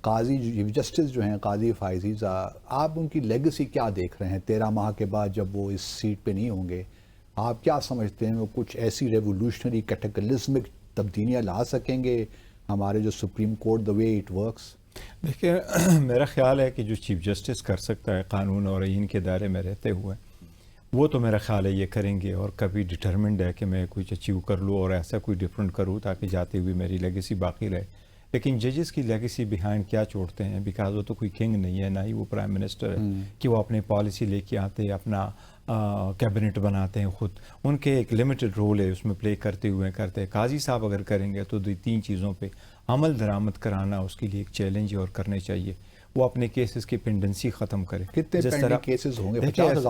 قاضی chief justice جو ہیں قاضی فائزی، آپ ان کی لیگسی کیا دیکھ رہے ہیں 13 ماہ کے بعد جب وہ اس سیٹ پہ نہیں ہوں گے؟ آپ کیا سمجھتے ہیں وہ کچھ ایسی ریولوشنری کیٹیکلزمک تبدیلیاں لا سکیں گے ہمارے جو supreme court the way it works? دیکھیں، میرا خیال ہے کہ جو چیف جسٹس کر سکتا ہے قانون اور آئین کے دائرے میں رہتے ہوئے، وہ تو میرا خیال ہے یہ کریں گے، اور کبھی ڈٹرمنڈ ہے کہ میں کچھ اچیو کر لوں اور ایسا کوئی ڈفرینٹ کروں تاکہ جاتی ہوئی میری لیگیسی باقی رہے۔ لیکن ججز کی لیگیسی بیہائنڈ کیا چھوڑتے ہیں؟ بیکاز وہ تو کوئی کنگ نہیں ہے، نہ ہی وہ پرائم منسٹر ہے کہ وہ اپنے پالیسی لے کے آتے، اپنا کیبنٹ بناتے ہیں خود۔ ان کے ایک لمیٹڈ رول ہے اس میں پلے کرتے ہوئے کرتے۔ قاضی صاحب اگر کریں گے تو 3 چیزوں پہ عمل درآمد کرانا اس کے لیے ایک چیلنج اور کرنے چاہیے۔ وہ اپنے کیسز کی پینڈنسی ختم کرے۔ کتنے جس پینڈنگ طرح کیسز ہوں گے؟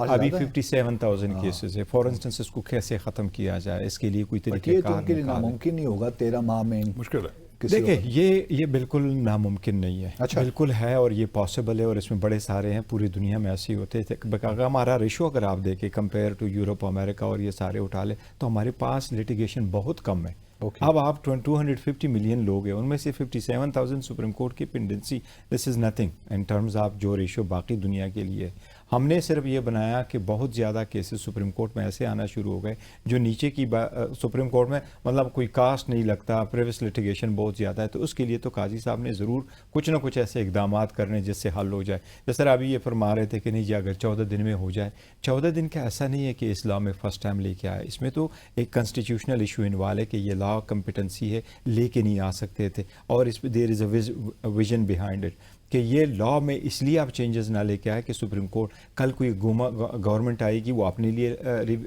ابھی 57,000 کیسز ہے۔ فار انسٹنس اس کو کیسے ختم کیا جائے، اس کے لیے کوئی طریقہ یہ تو کار ان کے لیے ناممکن نہیں ہوگا 13 ماہ میں، مشکل ہے۔ دیکھیں یہ بالکل ناممکن نہیں ہے، بالکل ہے، اور یہ پاسبل ہے، اور اس میں بڑے سارے ہیں، پوری دنیا میں ایسے ہی ہوتے تھے۔ اگر ہمارا ریشو اگر آپ دیکھیں کمپیئر ٹو یورپ، امریکہ اور یہ سارے اٹھا لیں تو ہمارے پاس لیٹیگیشن بہت کم ہے۔ اب آپ 250 ملین لوگ ہیں، ان میں سے 57,000 سپریم کورٹ کی pendency, this is nothing in terms of جو ریشو باقی دنیا کے لیے۔ ہم نے صرف یہ بنایا کہ بہت زیادہ کیسز سپریم کورٹ میں ایسے آنا شروع ہو گئے جو نیچے کی سپریم کورٹ میں مطلب کوئی کاسٹ نہیں لگتا، پریویس لٹیگیشن بہت زیادہ ہے، تو اس کے لیے تو قاضی صاحب نے ضرور کچھ نہ کچھ ایسے اقدامات کرنے جس سے حل ہو جائے۔ جس طرح ابھی یہ فرما رہے تھے کہ نہیں جی اگر 14 دن میں ہو جائے، 14 دن کا ایسا نہیں ہے کہ اس لا میں فرسٹ ٹائم لے کے آئے، اس میں تو ایک کنسٹیٹیوشنل ایشو انوالو ہے کہ یہ لا کمپیٹنسی ہے، لے کے نہیں آ سکتے تھے، اور اس پہ دیر از اے ویژن بیہائنڈ اٹ کہ یہ لا میں اس لیے آپ چینجز نہ لے کے آئے کہ سپریم کورٹ کل کوئی گورنمنٹ آئے گی، وہ اپنے لیے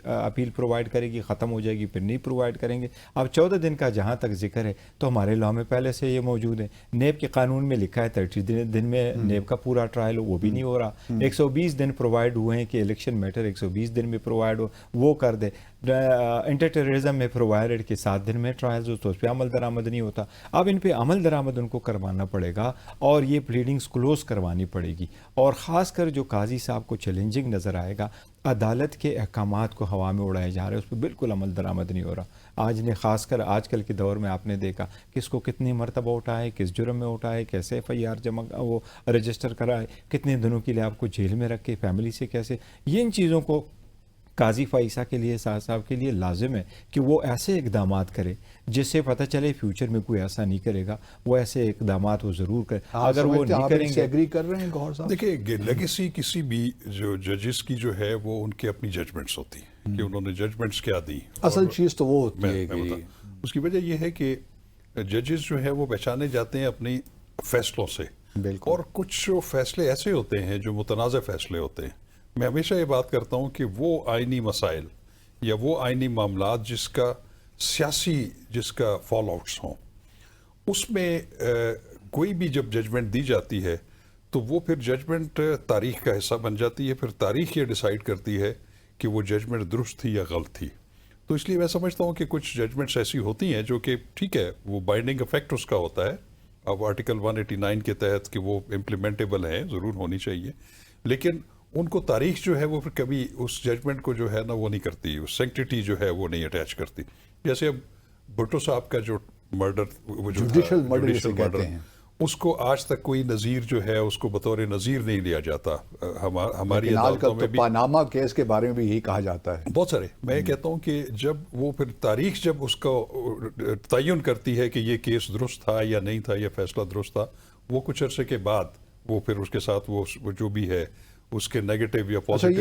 اپیل پرووائڈ کرے گی، ختم ہو جائے گی، پھر نہیں پرووائڈ کریں گے۔ اب 14 دن کا جہاں تک ذکر ہے تو ہمارے لا میں پہلے سے یہ موجود ہے۔ نیب کے قانون میں لکھا ہے 30 دن میں نیب کا پورا ٹرائل ہو، وہ بھی نہیں ہو رہا۔ 120 دن پرووائڈ ہوئے ہیں کہ الیکشن میٹر 120 دن میں پرووائڈ ہو، وہ کر دے۔ انٹر ٹیررزم میں پرووائڈ کہ 7 دن میں ٹرائلز ہو، تو اس پہ عمل درآمد نہیں ہوتا۔ اب ان پہ عمل درآمد ان کو کروانا پڑے گا، اور یہ پلیڈنگز کلوز کروانی پڑے گی، اور خاص کر جو قاضی صاحب کو چیلنجنگ نظر آئے گا، عدالت کے احکامات کو ہوا میں اڑائے جا رہے ہیں، اس پہ بالکل عمل درآمد نہیں ہو رہا۔ آج نے خاص کر آج کل کے دور میں آپ نے دیکھا کس کو کتنی مرتبہ اٹھائے، کس جرم میں اٹھائے، کیسے FIR جمع وہ رجسٹر کرائے، کتنے دنوں کے لیے آپ کو جیل میں رکھے، فیملی سے کیسے، یہ ان چیزوں کو قاضی فائسہ کے لیے، صاحب کے لیے لازم ہے کہ وہ ایسے اقدامات کرے جس سے پتہ چلے فیوچر میں کوئی ایسا نہیں کرے گا، وہ ایسے اقدامات وہ ضرور کرے۔ اگر وہ نہیں کریں گے، ایگری کر رہے ہیں گوھر صاحب؟ دیکھیں لیگیسی کسی بھی جو ججز کی جو ہے وہ ان کے اپنی ججمنٹس ہوتی ہیں کہ انہوں نے ججمنٹس کیا دی۔ اصل چیز تو وہ ہوتی ہے کہ اس کی وجہ یہ ہے کہ ججز جو ہے وہ پہچانے جاتے ہیں اپنی فیصلوں سے، اور کچھ فیصلے ایسے ہوتے ہیں جو متنازع فیصلے ہوتے ہیں۔ میں ہمیشہ یہ بات کرتا ہوں کہ وہ آئینی مسائل یا وہ آئینی معاملات جس کا فال آؤٹس ہوں، اس میں کوئی بھی جب ججمنٹ دی جاتی ہے تو وہ پھر ججمنٹ تاریخ کا حصہ بن جاتی ہے، پھر تاریخ یہ ڈیسائیڈ کرتی ہے کہ وہ ججمنٹ درست تھی یا غلط تھی۔ تو اس لیے میں سمجھتا ہوں کہ کچھ ججمنٹس ایسی ہوتی ہیں جو کہ ٹھیک ہے، وہ بائنڈنگ افیکٹ اس کا ہوتا ہے، اب آرٹیکل 189 کے تحت کہ وہ امپلیمنٹیبل ہیں، ضرور ہونی چاہیے، لیکن ان کو تاریخ جو ہے وہ پھر کبھی اس ججمنٹ کو جو ہے نا وہ نہیں کرتی، اس سینکٹیٹی جو ہے وہ نہیں اٹیچ کرتی۔ جیسے اب بھٹو صاحب کا جو مرڈر، وہ جو جوڈیشل مرڈر، اس کو آج تک کوئی نظیر جو ہے اس کو بطور نظیر نہیں لیا جاتا ہماری عدالتوں میں بھی۔ پاناما کیس کے بارے میں بھی یہی کہا جاتا ہے بہت سارے۔ میں یہ کہتا ہوں کہ جب وہ پھر تاریخ جب اس کو تعین کرتی ہے کہ یہ کیس درست تھا یا نہیں تھا، یہ فیصلہ درست تھا، وہ کچھ عرصے کے بعد وہ پھر اس کے ساتھ وہ جو بھی ہے اس کے نیگیٹو یا پازیٹیو